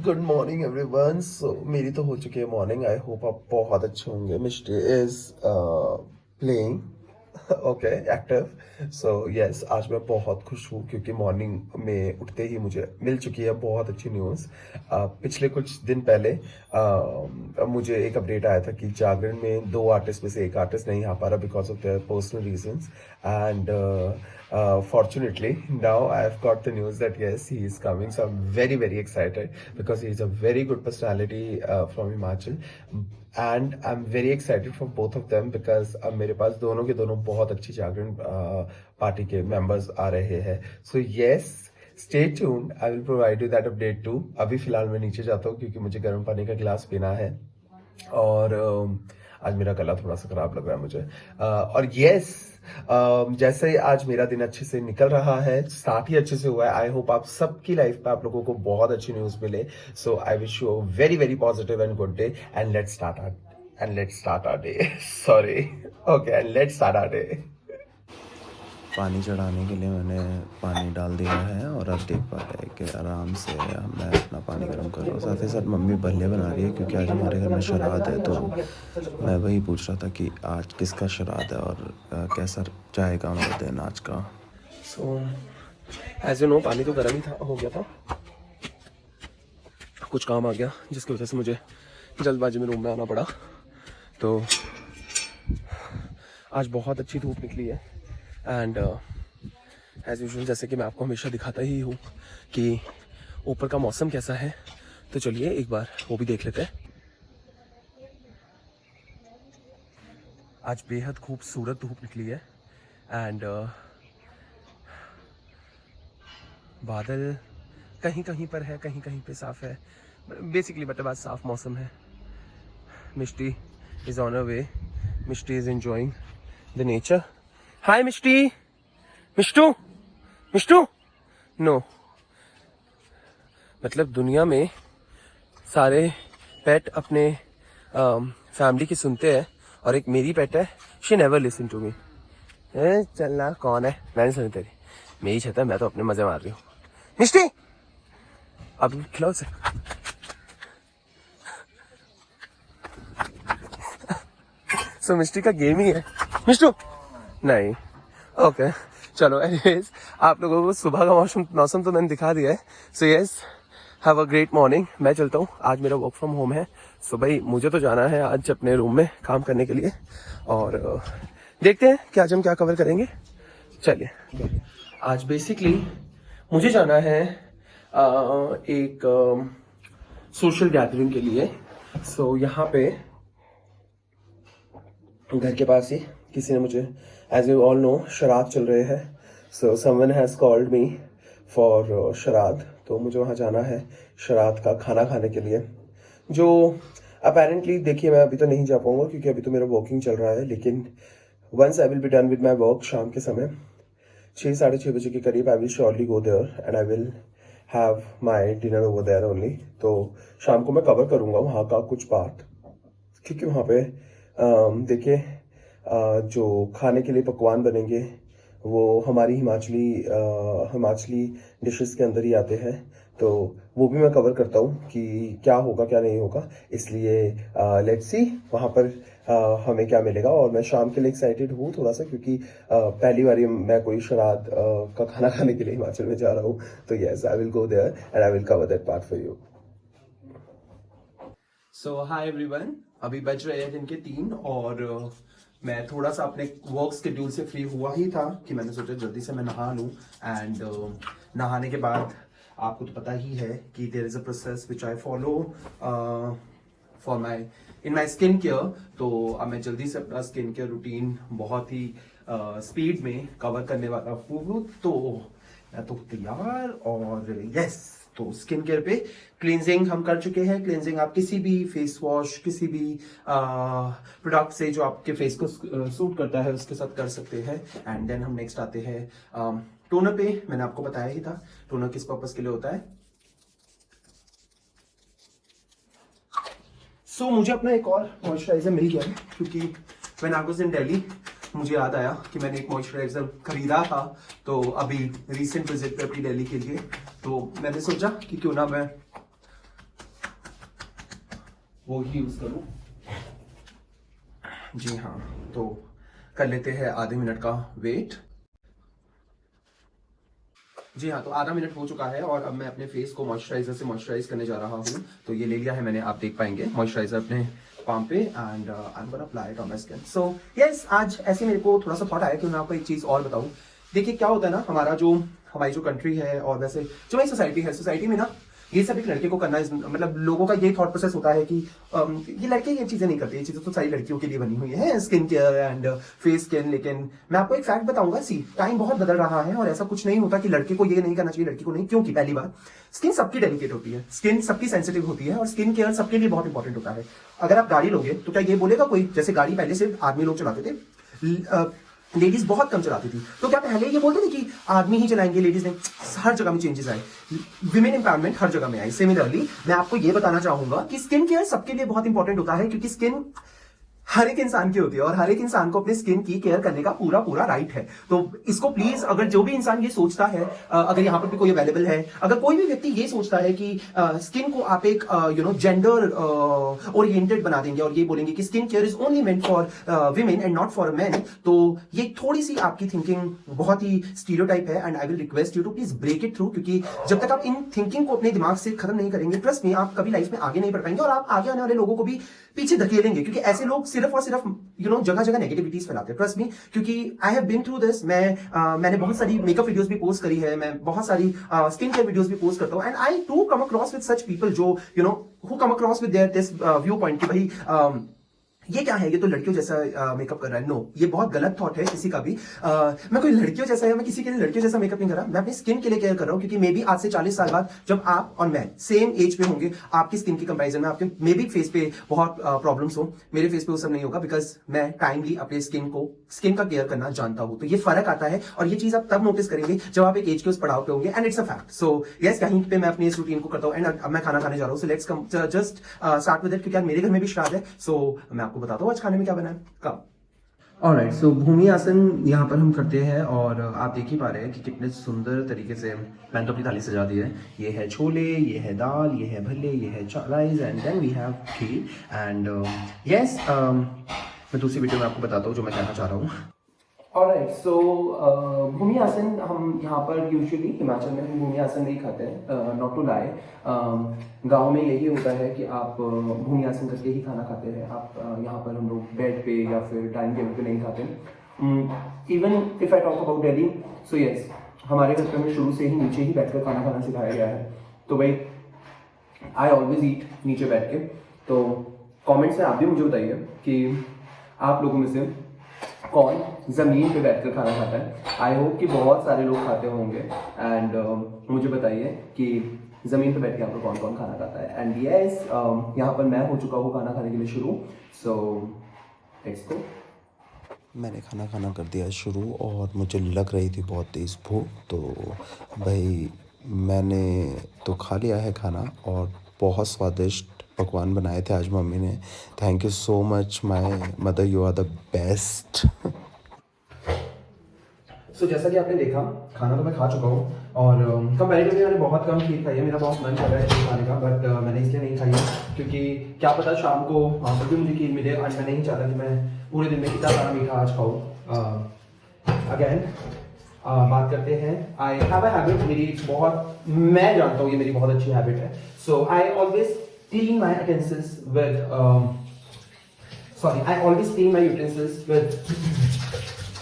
Good morning everyone. सो मेरी तो हो चुकी है मॉर्निंग। आई होप आप बहुत अच्छे होंगे। Mishti is playing okay active. So yes, आज मैं बहुत खुश हूँ क्योंकि मॉर्निंग में उठते ही मुझे मिल चुकी है बहुत अच्छी न्यूज़। पिछले कुछ दिन पहले मुझे एक अपडेट आया था कि जागरण में दो आर्टिस्ट में से एक आर्टिस्ट नहीं आ पा रहा because of their personal reasons and fortunately now I've got the news that yes, he is coming, so I'm very excited because he is a very good personality from Himachal and I'm very excited for both of them because अब मेरे पास दोनों के दोनों बहुत अच्छी जागरण party के members आ रहे हैं। So yes, stay tuned, I will provide you that update too। अभी फिलहाल मैं नीचे जाता हूँ क्योंकि मुझे गर्म पानी का गिलास पीना है और आज मेरा गला थोड़ा सा खराब लग रहा है मुझे। और यस, जैसे ही आज मेरा दिन अच्छे से निकल रहा है, स्टार्ट ही अच्छे से हुआ है। आई होप आप सबकी लाइफ में आप लोगों को बहुत अच्छी न्यूज मिले। So I wish you very positive and good day and let's start our day sorry okay and let's start our day. पानी चढ़ाने के लिए मैंने पानी डाल दिया है और अब देख पा रहे हैं कि आराम से मैं अपना पानी गर्म कर रहा हूँ। साथ ही साथ मम्मी भल्ले बना रही है क्योंकि आज हमारे घर में श्राद्ध है। तो मैं वही पूछ रहा था कि आज किसका श्राद्ध है और कैसा जाएगा हमारा दिन आज का। सो एज यू नो, पानी तो गर्म ही था, हो गया था। कुछ काम आ गया जिसकी वजह से मुझे जल्दबाजी में रूम में आना पड़ा। तो आज बहुत अच्छी धूप निकली है एंड एज यूजुअल जैसे कि मैं आपको हमेशा दिखाता ही हूँ कि ऊपर का मौसम कैसा है, तो चलिए एक बार वो भी देख लेते हैं। आज बेहद खूबसूरत धूप निकली है एंड बादल कहीं कहीं पर है, कहीं कहीं पे साफ है। बेसिकली मतलब आज साफ मौसम है। Mishti is on a way, Mishti is enjoying the nature. Hi Mishti, Mishtu no, मतलब दुनिया में सारे पेट अपने फैमिली की सुनते हैं और एक मेरी पेट है, she never listen to me. चलना कौन है, मैंने सुनी तेरी, मेरी छत है, मैं तो अपने मजे मार रही हूँ। मिष्टी अब खिलाओ से। सो मिष्टी का गेम ही है। मिष्टू नहीं, ओके चलो। एनीवेज, आप लोगों को सुबह का मौसम तो मैंने दिखा दिया है। So yes, have a great morning. मैं चलता हूँ, आज मेरा वर्क फ्रॉम होम है। सो भाई मुझे तो जाना है आज अपने रूम में काम करने के लिए और देखते हैं कि आज हम क्या कवर करेंगे। चलिए, आज बेसिकली मुझे जाना है एक सोशल गैदरिंग के लिए। सो यहाँ पे घर के पास ही किसी ने मुझे, एज यू ऑल नो, श्राद्ध चल रहे हैं। So someone has called me for श्राद्ध, तो मुझे वहाँ जाना है श्राद्ध का खाना खाने के लिए। जो अपेरेंटली, देखिए मैं अभी तो नहीं जा पाऊंगा क्योंकि अभी तो मेरा वर्किंग चल रहा है, लेकिन once I will be done with my work, शाम के समय 6-6:30 बजे के करीब I will surely go there and I will have my dinner over there only. तो शाम को मैं कवर करूंगा वहाँ का कुछ पार्ट, क्योंकि वहाँ पे देखिए जो खाने के लिए पकवान बनेंगे वो हमारी हिमाचली डिशेस के अंदर ही आते हैं। तो वो भी मैं कवर करता हूँ कि क्या होगा क्या नहीं होगा। इसलिए लेट्स सी वहाँ पर हमें क्या मिलेगा। और मैं शाम के लिए एक्साइटेड हूँ थोड़ा सा क्योंकि पहली बार मैं कोई श्राद्ध का खाना खाने के लिए हिमाचल में जा रहा हूँ। तो yes, I will go there and I will cover that part for you. So hi everyone, अभी बज रहे हैं दिन के 3 और मैं थोड़ा सा अपने वर्क शेड्यूल से फ्री हुआ ही था कि मैंने सोचा जल्दी से मैं नहा लूँ एंड नहाने के बाद आपको तो पता ही है कि there is a process which I follow for my in my skin care. तो अब मैं जल्दी से अपना स्किन केयर रूटीन बहुत ही स्पीड में कवर करने वाला हूँ। तो मैं तो तैयार और यस, तो स्किन केयर पे क्लींजिंग हम कर चुके हैं। क्लींजिंग आप किसी भी फेस वॉश, किसी भी प्रोडक्ट से जो आपके फेस को सूट करता है उसके साथ कर सकते हैं। एंड देन हम नेक्स्ट आते हैं टोनर पे। मैंने आपको बताया ही था टोनर किस पर्पस के लिए होता है। सो मुझे अपना एक और मॉइस्चराइजर मिल गया है क्योंकि when I was in Delhi मुझे याद आया कि मैंने एक मॉइस्चराइजर खरीदा था। तो अभी रिसेंट विजिट पे अपनी दिल्ली के लिए, तो मैंने सोचा कि क्यों ना मैं वो ही यूज करूं। जी हाँ, तो कर लेते हैं आधे मिनट का वेट। जी हाँ, तो आधा मिनट हो चुका है और अब मैं अपने फेस को मॉइस्चराइजर से मॉइस्चराइज करने जा रहा हूँ। तो ये ले लिया है मैंने, आप देख पाएंगे मॉइस्चराइजर अपने पाम पे, and I am gonna apply it on my skin. So yes, आज ऐसे मेरे को थोड़ा सा थॉट आया कि मैं आपको एक चीज और बताऊं। देखिए क्या होता है ना, हमारी जो कंट्री है और वैसे जो हमारी सोसाइटी है, सोसाइटी में ना ये सब एक लड़के को करना मतलब लोगों का ये थॉट प्रोसेस होता है कि ये लड़के ये चीजें नहीं करते, ये चीजें तो सारी लड़कियों के लिए बनी हुई है, skin care and face care. लेकिन मैं आपको एक फैक्ट बताऊंगा, टाइम बहुत बदल रहा है और ऐसा कुछ नहीं होता कि लड़के को ये नहीं करना चाहिए, लड़की को नहीं। क्योंकि पहली बात, स्किन सबकी डेलिकेट होती है, स्किन सबकी सेंसिटिव होती है और स्किन केयर सबके लिए बहुत इंपॉर्टेंट होता है। अगर आप गाड़ी लोगे तो क्या ये बोलेगा कोई, जैसे गाड़ी पहले सिर्फ आदमी लोग चलाते थे, लेडीज बहुत कम चलाती थी, तो क्या पहले ये बोलते थे कि आदमी ही चलाएंगे, लेडीज नहीं? हर जगह में चेंजेस आए, विमेन एम्पावरमेंट हर जगह में आई। सिमिलरली मैं आपको ये बताना चाहूंगा कि स्किन केयर सबके लिए बहुत इंपॉर्टेंट होता है, क्योंकि स्किन हर एक इंसान की होती है और हर एक इंसान को अपने स्किन की केयर करने का पूरा पूरा राइट है। तो इसको प्लीज, अगर जो भी इंसान ये सोचता है, अगर यहाँ पर भी कोई अवेलेबल है, अगर कोई भी व्यक्ति ये सोचता है कि स्किन को आप एक जेंडर ओरिएंटेड बना देंगे और ये बोलेंगे कि skin care is only meant for women and not for men, तो ये थोड़ी सी आपकी थिंकिंग बहुत ही स्टीरियोटाइप है, and I will request you to please break it through. क्योंकि जब तक आप इन थिंकिंग को अपने दिमाग से खत्म नहीं करेंगे, ट्रस्ट में आप कभी लाइफ में आगे नहीं बढ़ पाएंगे और आप आगे आने वाले लोगों को भी पीछे धकेलेंगे, क्योंकि ऐसे लोग सिर्फ और सिर्फ जगह जगह नेगेटिविटीज फैलाते हैं। ट्रस्ट मी, क्योंकि I have been through this. मैंने बहुत सारी मेकअप वीडियोस भी पोस्ट करी है, मैं बहुत सारी स्किन केयर वीडियोस भी पोस्ट करता हूं, and I to come across with such people जो who come across with their this view point कि भाई ये क्या है, ये तो लड़कियों जैसा मेकअप कर रहा है। नो, ये बहुत गलत थॉट है किसी का भी। मैं कोई लड़कियों जैसा या मैं किसी के लिए लड़कियों जैसा मेकअप नहीं कर रहा, मैं अपनी स्किन के लिए केयर कर रहा हूँ, क्योंकि मे बी आज से 40 साल बाद जब आप और मैं सेम एज पे होंगे, आपकी स्किन की कंपैरिजन में आपके मे बी फेस पे बहुत प्रॉब्लम्स हो, मेरे फेस पे वो सब नहीं होगा, बिकॉज मैं टाइमली अपने स्किन का केयर करना जानता हूँ। तो ये फर्क आता है और ये चीज आप तब नोटिस करेंगे जब आप एक एज के उस पड़ाव पे होंगे, and it's a fact. So yes, कहीं पे मैं अपनी इस रूटीन को करता हूँ, एंड अब मैं खाना खाने जा रहा हूँ। So let's come just start with it, क्योंकि आज मेरे घर में भी श्राद्ध है। सो मैं आपको बताता हूँ आज खाने में क्या बना है कब। ऑलराइट, सो भूमि आसन यहाँ पर हम करते हैं और आप देख ही पा रहे हैं कि कितने सुंदर तरीके से मैंने तो अपनी थाली सजा दी है। ये है छोले, ये है दाल, ये है भल्ले, ये है rice, and then we have kheer, and yes, मैं दूसरी वीडियो में आपको बताता हूँ जो मैं कहना चाह रहा हूँ। ऑलराइट, सो भूमि आसन हम यहाँ पर यूजुअली हिमाचल में हम भूमि आसन नहीं खाते हैं, नॉट टू लाई। गांव में यही होता है कि आप भूमि आसन करके ही खाना खाते हैं। आप यहाँ पर हम लोग बेड पे या फिर डाइनिंग टेबल पे नहीं खाते। Even if I talk about Delhi, so yes, हमारे घर पे हमें शुरू से ही नीचे ही बैठकर खाना खाना सिखाया गया है। तो भाई आई ऑलवेज ईट नीचे बैठ के। तो कॉमेंट्स में आप भी मुझे बताइए कि आप लोगों में से कौन जमीन पे बैठकर खाना खाता है। आई होप कि बहुत सारे लोग खाते होंगे, एंड मुझे बताइए कि जमीन पे बैठ के आप लोग कौन कौन खाना खाता है। एंड यस, यहाँ पर मैं हो चुका हूँ खाना खाने के लिए शुरू। So let's go. मैंने खाना खाना कर दिया शुरू और मुझे लग रही थी बहुत तेज़ भूख, तो भाई मैंने तो खा लिया है खाना और बहुत स्वादिष्ट पकवान बनाए थे आज मम्मी ने। Thank you so much my mother, you are the best. So जैसा कि आपने देखा, खाना तो मैं खा चुका हूँ और कंपैरेटिवली मैंने बहुत कम खीर खाई है। मेरा बहुत मन कर रहा है खीर खाने का, बट मैंने इसलिए नहीं खाई है क्योंकि क्या पता शाम को वहाँ पर भी मुझे खीर मिले, और मैं नहीं चाहता कि मैं पूरे दिन में कितना सारा मीठा आज खाऊँ। अगेन बात करते हैं, आई हैव अ हैबिट, मेरी बहुत, मैं जानता हूँ ये मेरी बहुत अच्छी हैबिट है। So I always clean my utensils with I always clean my utensils with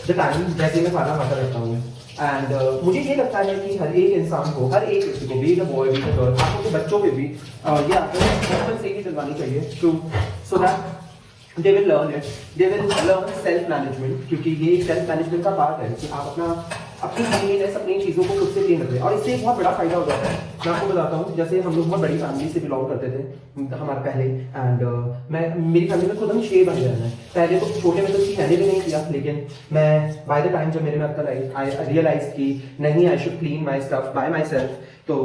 the time जैसे मैं खाना खाता रहता हूँ। एंड मुझे ये लगता है कि हर एक इंसान को, हर एक व्यक्ति को, be the boy be the girl, आपको के बच्चों पे भी ये आपको बचपन से ही डलवानी चाहिए, to so that they will learn it, they will learn self management, क्योंकि ये सेल्फ मैनेजमेंट का पार्ट है कि आप अपनी क्लीनलीनेस, अपनी चीज़ों को खुद से क्लीन रखें। और इससे एक बहुत बड़ा फायदा हो जाता है। मैं आपको बताता हूँ, जैसे हम लोग बहुत बड़ी फैमिली से बिलोंग करते थे हमारे पहले, एंड मेरी फैमिली में खुद हम 6 बन गए हैं। पहले तो छोटे में तो मैंने भी नहीं किया, लेकिन मैं बाय द टाइम जब मेरे में अक्ल आई, आई रियलाइज कि नहीं, I should clean my stuff bye my self. तो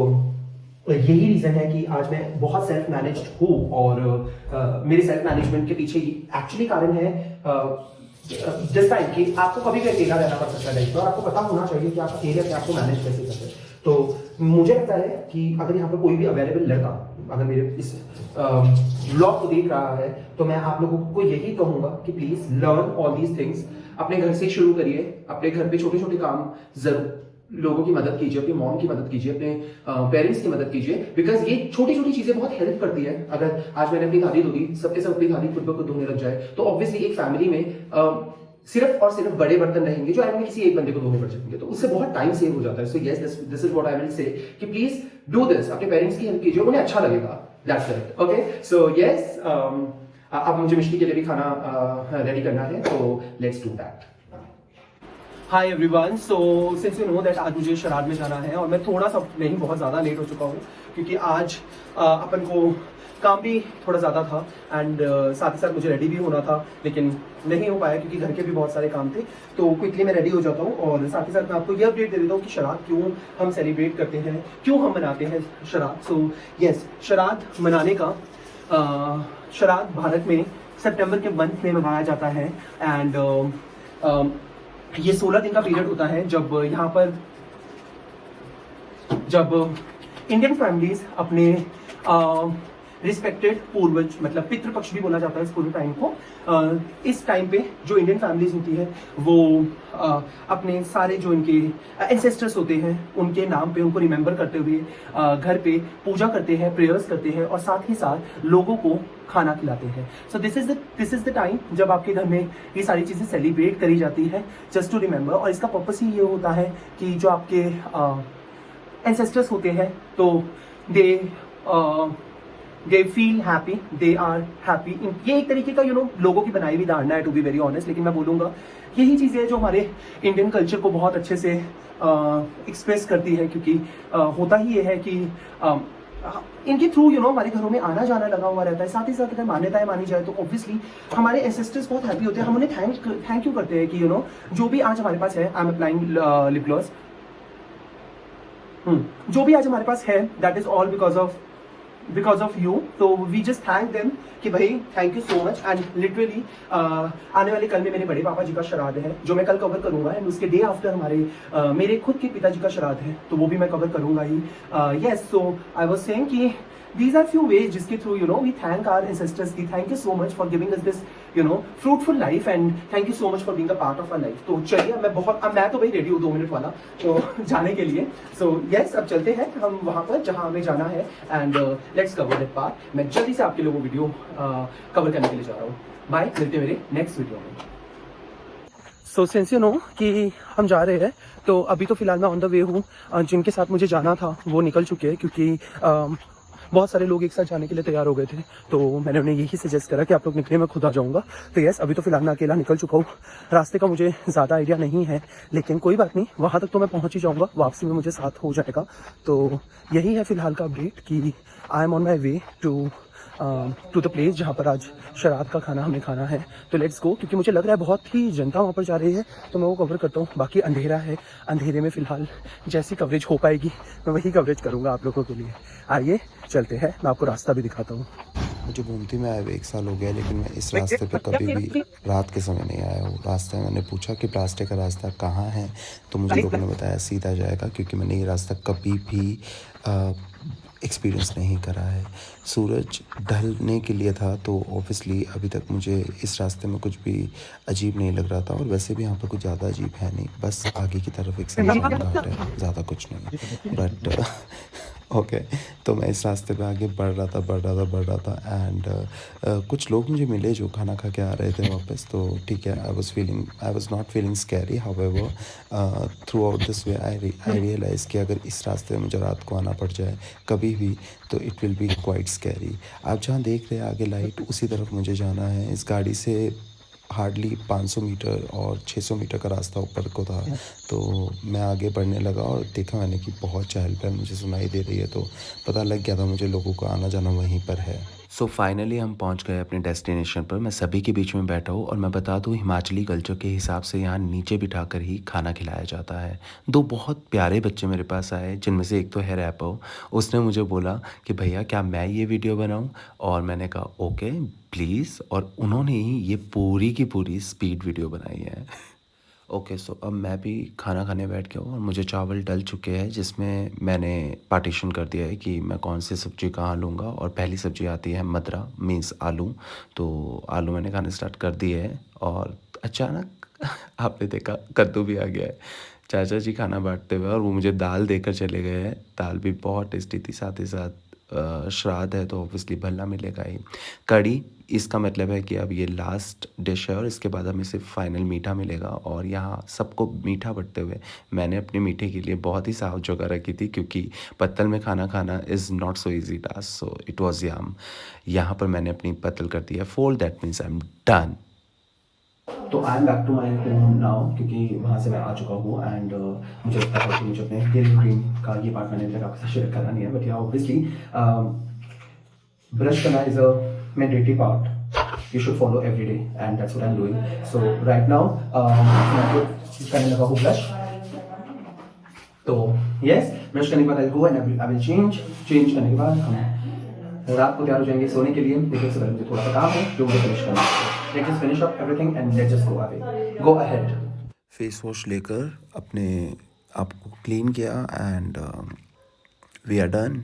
यही रीज़न है कि आज मैं बहुत सेल्फ मैनेज्ड हूँ, और मेरे सेल्फ मैनेजमेंट के पीछे एक्चुअली कारण है जिस टाइम कि आपको कभी भी अकेला रहना पड़ सकता है लाइफ में, और आपको पता होना चाहिए कि आप अकेले अपने आपको मैनेज कैसे करते हैं। तो मुझे लगता है कि अगर यहाँ पर कोई भी अवेलेबल लड़का अगर मेरे इस ब्लॉग को देख रहा है तो मैं आप लोगों को यही कहूंगा कि please learn all these things. अपने घर से शुरू करिए, अपने घर पे छोटे छोटे काम जरूर लोगों की मदद कीजिए, अपनी मॉम की मदद कीजिए, अपने पेरेंट्स की मदद कीजिए, बिकॉज ये छोटी छोटी चीजें बहुत हेल्प करती है। अगर आज मैंने अपनी थाली धो दी, सबके सब अपनी थाली खुद ब खुद धोने लग जाए तो ऑब्वियसली एक फैमिली में सिर्फ और सिर्फ बड़े बर्तन रहेंगे जो एंड में किसी एक बंदे को धोने पड़ जाएंगे, तो उससे बहुत टाइम सेव हो जाता है। So yes, this is what I will say कि प्लीज डू दिस, अपने पेरेंट्स की हेल्प कीजिए, उन्हें अच्छा लगेगा। That's it. Okay, so yes, अब मुझे मिष्टी के लिए भी खाना रेडी करना है, तो let's do that. Hi everyone, so since you know that आज मुझे शराद में जाना है और मैं थोड़ा सा नहीं बहुत ज़्यादा लेट हो चुका हूँ क्योंकि आज अपन को काम भी थोड़ा ज़्यादा था एंड साथ ही साथ मुझे रेडी भी होना था, लेकिन नहीं हो पाया क्योंकि घर के भी बहुत सारे काम थे। तो क्विकली मैं रेडी हो जाता हूँ और साथ ही साथ मैं आपको ये अपडेट दे देता हूँ कि शराद क्यों हम सेलिब्रेट करते हैं, क्यों हम मनाते हैं शराद। सो यस, शराद मनाने का शराद भारत में सितंबर के मंथ में मनाया जाता है एंड ये 16 दिन का पीरियड होता है जब इंडियन फैमिलीज अपने रिस्पेक्टेड पूर्वज, मतलब पितृपक्ष भी बोला जाता है इस पूरे टाइम को, इस टाइम पे जो इंडियन फैमिलीज होती है वो अपने सारे जो इनके एंसेस्टर्स होते हैं उनके नाम पे उनको रिमेंबर करते हुए घर पे पूजा करते हैं, प्रेयर्स करते हैं और साथ ही साथ लोगों को खाना खिलाते हैं। So this is the time जब आपके घर में ये सारी चीज़ें सेलिब्रेट करी जाती है जस्ट टू रिमेंबर। और इसका पर्पस ही ये होता है कि जो आपके एंसेस्टर्स होते हैं तो they feel happy, they are happy. ये एक तरीके का लोगों की बनाई हुई धारणा है टू बी वेरी ऑनेस्ट, लेकिन मैं बोलूँगा यही चीज़ें हैं जो हमारे इंडियन कल्चर को बहुत अच्छे से एक्सप्रेस करती है, क्योंकि होता ही ये है कि इनके थ्रू हमारे घरों में आना जाना लगा हुआ रहता है। साथ ही साथ अगर मान्यताएं मानी जाए तो ऑब्वियसली हमारे एंसेस्टर्स बहुत हैप्पी होते हैं, हम उन्हें थैंक यू करते हैं कि जो भी आज हमारे पास है, I am applying lip gloss, जो भी आज हमारे पास है that is all because of you. तो वी जस्ट थैंक देम कि भाई thank you so much. And literally आने वाले कल में मेरे बड़े पापा जी का श्राद्ध है जो मैं कल कवर करूंगा एंड उसके डे आफ्टर मेरे खुद के पिताजी का श्राद्ध है तो वो भी मैं कवर करूंगा ही। Yes, so I was saying कि these are few ways जिसके through we thank our ancestors कि thank you so much for giving us this fruitful life and thank you so much for being a part of our life। तो चलिए अब मैं तो भाई ready हूँ 2 minute वाला तो जाने के लिए। सो यस, अब चलते हैं हम वहाँ पर जहाँ हमें जाना है and let's cover that part. मैं जल्दी से आपके लोगों वीडियो कवर करने के लिए जा रहा हूँ। बाय, मिलते हैं मेरे नेक्स्ट वीडियो में। सो सिंस कि हम जा रहे हैं तो अभी तो फिलहाल मैं ऑन द वे हूँ। जिनके साथ मुझे जाना था वो निकल चुके हैं क्योंकि बहुत सारे लोग एक साथ जाने के लिए तैयार हो गए थे, तो मैंने उन्हें यही सजेस्ट करा कि आप लोग निकले, मैं खुद आ जाऊंगा। तो यस, अभी तो फिलहाल मैं अकेला निकल चुका हूँ। रास्ते का मुझे ज़्यादा आइडिया नहीं है, लेकिन कोई बात नहीं, वहाँ तक तो मैं पहुँच ही जाऊँगा, वापसी में मुझे साथ हो जाएगा। तो यही है फिलहाल का अपडेट कि I am on my way to the place जहाँ पर आज शराद का खाना हमें खाना है। तो लेट्स गो, क्योंकि मुझे लग रहा है बहुत ही जनता वहाँ पर जा रही है तो मैं वो कवर करता हूँ। बाकी अंधेरा है, अंधेरे में फ़िलहाल जैसी कवरेज हो पाएगी मैं वही कवरेज करूँगा आप लोगों के लिए। आइए चलते हैं, मैं आपको रास्ता भी दिखाता हूँ। मुझे घूमती में आए हुए 1 साल हो गया, लेकिन मैं इस रास्ते पे कभी भी रात के समय नहीं आया हूँ। रास्ता मैंने पूछा कि प्लास्टिक का रास्ता कहाँ है तो मुझे लोगों ने बताया सीधा जाएगा, क्योंकि मैंने ये रास्ता कभी भी एक्सपीरियंस नहीं करा है। सूरज ढलने के लिए था तो ऑब्वियसली अभी तक मुझे इस रास्ते में कुछ भी अजीब नहीं लग रहा था, और वैसे भी यहाँ पर कुछ ज़्यादा अजीब है नहीं, बस आगे की तरफ एक शमशान घाट है, ज़्यादा कुछ नहीं। बट ओके, तो मैं इस रास्ते पे आगे बढ़ रहा था एंड कुछ लोग मुझे मिले जो खाना खा के आ रहे थे वापस, तो ठीक है, I was not feeling scary. However throughout this way I realise कि अगर इस रास्ते में मुझे रात को आना पड़ जाए कभी भी तो it will be quite scary. आप जहाँ देख रहे हैं आगे लाइट, उसी तरफ मुझे जाना है। इस गाड़ी से हार्डली 500 मीटर और 600 मीटर का रास्ता ऊपर को था, तो मैं आगे बढ़ने लगा और देखा मैंने कि बहुत चहल पहल मुझे सुनाई दे रही है, तो पता लग गया था मुझे लोगों का आना जाना वहीं पर है। सो फाइनली हम पहुंच गए अपने डेस्टिनेशन पर। मैं सभी के बीच में बैठा हूँ और मैं बता दूँ हिमाचली कल्चर के हिसाब से यहाँ नीचे बिठाकर ही खाना खिलाया जाता है। 2 बहुत प्यारे बच्चे मेरे पास आए, जिनमें से एक तो है रैपो। उसने मुझे बोला कि भैया क्या मैं ये वीडियो बनाऊँ, और मैंने कहा ओके प्लीज़, और उन्होंने ही ये पूरी की पूरी स्पीड वीडियो बनाई है। ओके सो अब मैं भी खाना खाने बैठ गया हूँ और मुझे चावल डल चुके हैं, जिसमें मैंने पार्टीशन कर दिया है कि मैं कौन सी सब्ज़ी कहाँ लूँगा। और पहली सब्ज़ी आती है मदरा, मीन्स आलू। तो आलू मैंने खाने स्टार्ट कर दिए हैं और अचानक आपने देखा कद्दू भी आ गया है। चाचा जी खाना बांटते हुए और वो मुझे दाल देकर चले गए हैं। दाल भी बहुत टेस्टी थी, साथ ही साथ श्राद्ध है तो ऑब्वियसली भल्ला मिलेगा ही। कड़ी, इसका मतलब है कि अब ये लास्ट डिश है और इसके बाद हमें सिर्फ फाइनल मीठा मिलेगा। और यहाँ सबको मीठा बंटते हुए मैंने अपने मीठे के लिए बहुत ही साफ जगह रखी थी, क्योंकि पत्तल में खाना खाना is not so easy task, so it was yum. यहाँ पर मैंने अपनी पत्तल कर दिया fold, that means I am done. तो I am back to my home now, क्योंकि वहाँ से मैं आ चुका हूँ एंड मुझे लगता है कि मुझे अपने डेली रूटीन का ये पार्ट मैंने अभी तक आपके साथ शेयर करना नहीं है, बट या ऑब्वियसली ब्रश करना is a mandatory part, you should follow every day and that's what I am doing. So right now मैं करने लगा हूँ ब्रश। तो यस, ब्रश करने के बाद I go and I will change करने के बाद हम रात को तैयार हो जाएंगे सोने के लिए। लेकिन उससे पहले मुझे थोड़ा सा काम है जो मुझे फिनिश करना है। Let's just finish up everything and let's just go ahead. Face wash लेकर अपने आप को क्लीन किया एंड वी आर डन।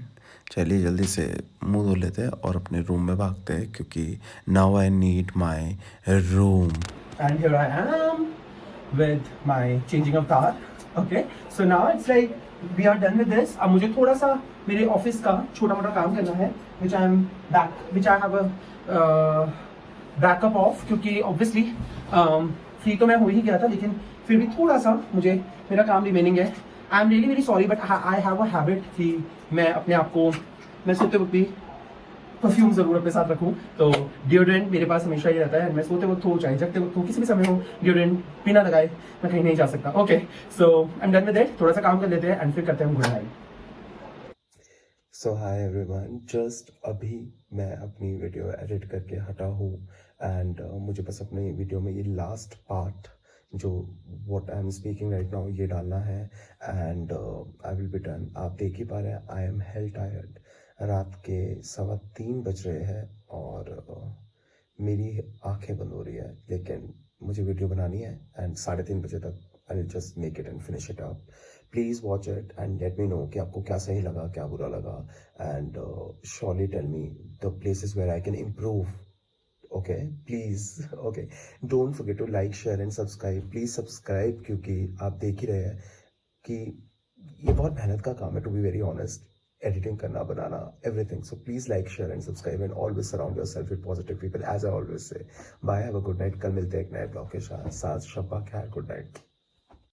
चलिए जल्दी से मुंह धो लेते हैं और अपने रूम में भागते हैं, क्योंकि now I need my room. And here I am with my changing of car. Okay, so now it's like we are done with this. अब मुझे थोड़ा सा मेरे ऑफिस का छोटा मोटा काम करना है, which I have a backup of, क्योंकि ऑब्वियसली फ्री तो मैं हो ही गया था, लेकिन फिर भी थोड़ा सा मुझे मेरा काम रिमेनिंग है। I am really very sorry, but I have a habit कि मैं अपने आप को, मैं सोते वक्त भी परफ्यूम जरूर अपने साथ रखूं। तो डिओड्रेंट मेरे पास हमेशा ही रहता है। मैं सोते वक्त हो चाहे जगते वक्त हो, किसी भी समय हो, डिओड्रेंट बिना लगाए मैं कहीं नहीं जा सकता। Okay, so I am done with it. थोड़ा सा काम कर लेते हैं एंड फिर करते हैं गुड नाइट। सो हाय एवरीवन, जस्ट अभी मैं अपनी वीडियो एडिट करके हटा हूँ एंड मुझे बस अपनी वीडियो में ये लास्ट पार्ट जो what I am speaking right now ये डालना है and I will be done. आप देख ही पा रहे हैं आई एम हेल टायर्ड। रात के 3:15 बज रहे हैं और मेरी आंखें बंद हो रही है, लेकिन मुझे वीडियो बनानी है एंड 3:30 बजे तक I will just make it and finish it up. Please watch it and let me know कि आपको क्या सही लगा, क्या बुरा लगा and surely tell me the places where I can improve. Okay please, okay don't forget to like share and subscribe. Please subscribe, क्योंकि आप देख ही रहे हैं कि ये बहुत मेहनत का काम है, to be very honest, editing करना, बनाना, everything. So please like share and subscribe and always surround yourself with positive people, as I always say. Bye, have a good night. कल मिलते हैं एक नए ब्लॉग के साथ। शब्बा खैर, गुड नाइट।